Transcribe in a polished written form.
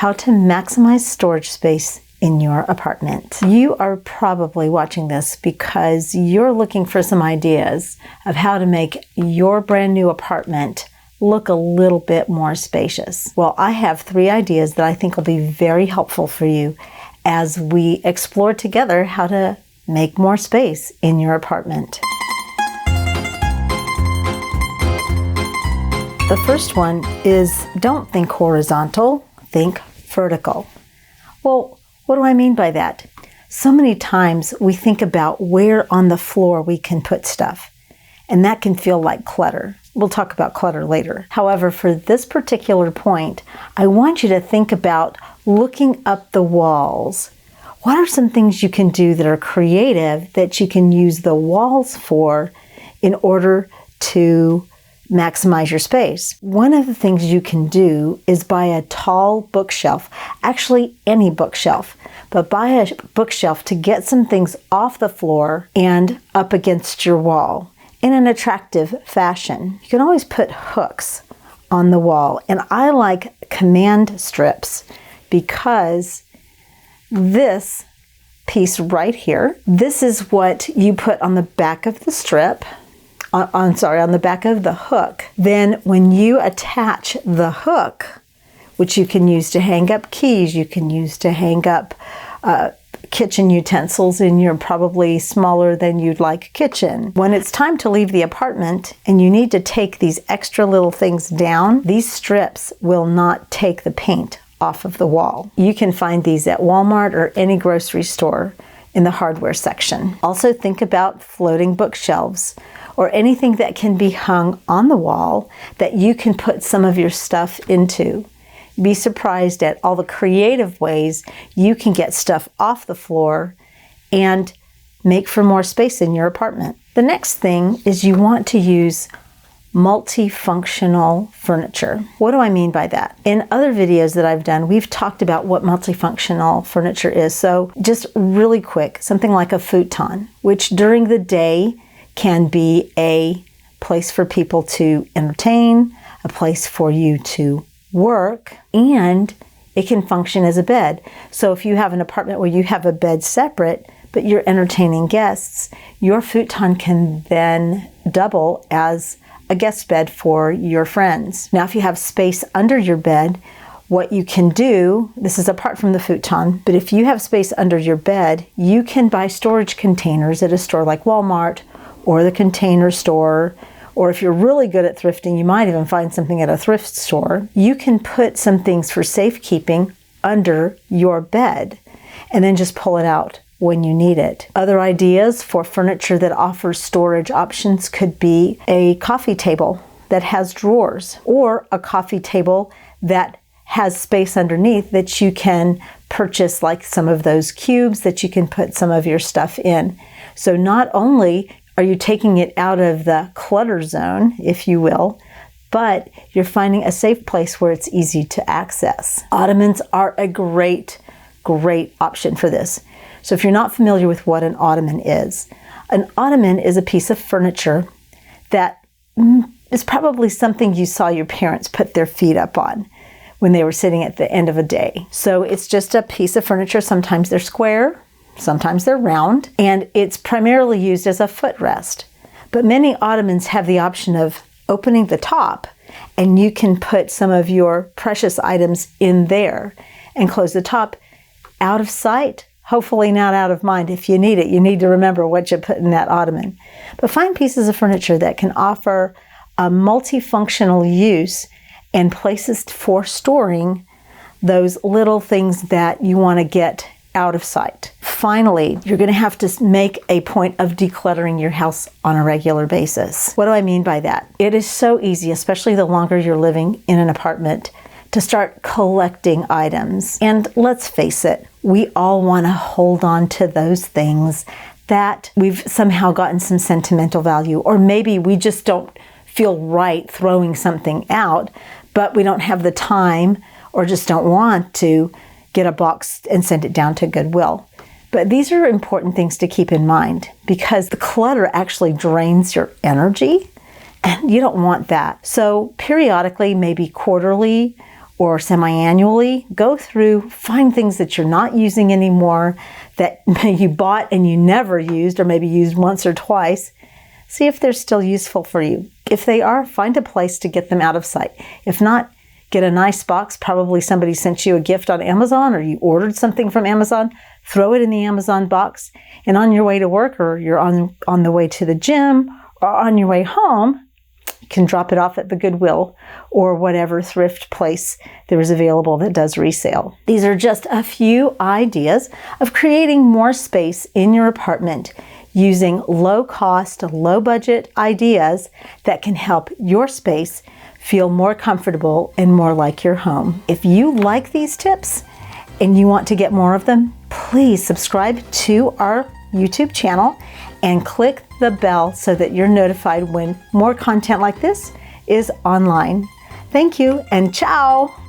how to maximize storage space in your apartment. You are probably watching this because you're looking for some ideas of how to make your brand new apartment look a little bit more spacious. Well, I have 3 ideas that I think will be very helpful for you as we explore together how to make more space in your apartment. The first one is don't think horizontal, think vertical. Well, what do I mean by that? So many times we think about where on the floor we can put stuff, and that can feel like clutter. We'll talk about clutter later. However, for this particular point, I want you to think about looking up the walls. What are some things you can do that are creative that you can use the walls for in order to maximize your space? One of the things you can do is buy a tall bookshelf, actually any bookshelf, but buy a bookshelf to get some things off the floor and up against your wall in an attractive fashion. You can always put hooks on the wall, and I like command strips because this piece right here, this is what you put on the back of the strip, on the back of the hook. Then when you attach the hook, which you can use to hang up keys, you can use to hang up kitchen utensils in your probably smaller than you'd like kitchen. When it's time to leave the apartment and you need to take these extra little things down, these strips will not take the paint off of the wall. You can find these at Walmart or any grocery store in the hardware section. Also think about floating bookshelves or anything that can be hung on the wall that you can put some of your stuff into. Be surprised at all the creative ways you can get stuff off the floor and make for more space in your apartment. The next thing is you want to use multifunctional furniture. What do I mean by that? In other videos that I've done, we've talked about what multifunctional furniture is. So just really quick, something like a futon, which during the day can be a place for people to entertain, a place for you to work, and it can function as a bed. So if you have an apartment where you have a bed separate, but you're entertaining guests, your futon can then double as a guest bed for your friends. Now, if you have space under your bed, what you can do, this is apart from the futon, but if you have space under your bed, you can buy storage containers at a store like Walmart or the Container Store, or if you're really good at thrifting, you might even find something at a thrift store. You can put some things for safekeeping under your bed and then just pull it out when you need it. Other ideas for furniture that offers storage options could be a coffee table that has drawers, or a coffee table that has space underneath that you can purchase, like some of those cubes that you can put some of your stuff in. So not only are you taking it out of the clutter zone, if you will, but you're finding a safe place where it's easy to access. Ottomans are a great option for this. So if you're not familiar with what an ottoman is a piece of furniture that is probably something you saw your parents put their feet up on when they were sitting at the end of a day. So it's just a piece of furniture. Sometimes they're square, sometimes they're round, and it's primarily used as a footrest. But many ottomans have the option of opening the top, and you can put some of your precious items in there and close the top. Out of sight, hopefully not out of mind. If you need it, you need to remember what you put in that ottoman. But find pieces of furniture that can offer a multifunctional use and places for storing those little things that you want to get out of sight. Finally, you're going to have to make a point of decluttering your house on a regular basis. What do I mean by that? It is so easy, especially the longer you're living in an apartment, to start collecting items. And let's face it, we all want to hold on to those things that we've somehow gotten some sentimental value, or maybe we just don't feel right throwing something out, but we don't have the time or just don't want to get a box and send it down to Goodwill. But these are important things to keep in mind because the clutter actually drains your energy and you don't want that. So periodically, maybe quarterly or semi-annually, go through, find things that you're not using anymore, that you bought and you never used, or maybe used once or twice. See if they're still useful for you. If they are, find a place to get them out of sight. If not, get a nice box. Probably somebody sent you a gift on Amazon, or you ordered something from Amazon. Throw it in the Amazon box, and on your way to work, or you're on the way to the gym, or on your way home, you can drop it off at the Goodwill or whatever thrift place there is available that does resale. These are just a few ideas of creating more space in your apartment using low-cost, low-budget ideas that can help your space feel more comfortable and more like your home. If you like these tips and you want to get more of them, please subscribe to our YouTube channel and click the bell so that you're notified when more content like this is online. Thank you and ciao!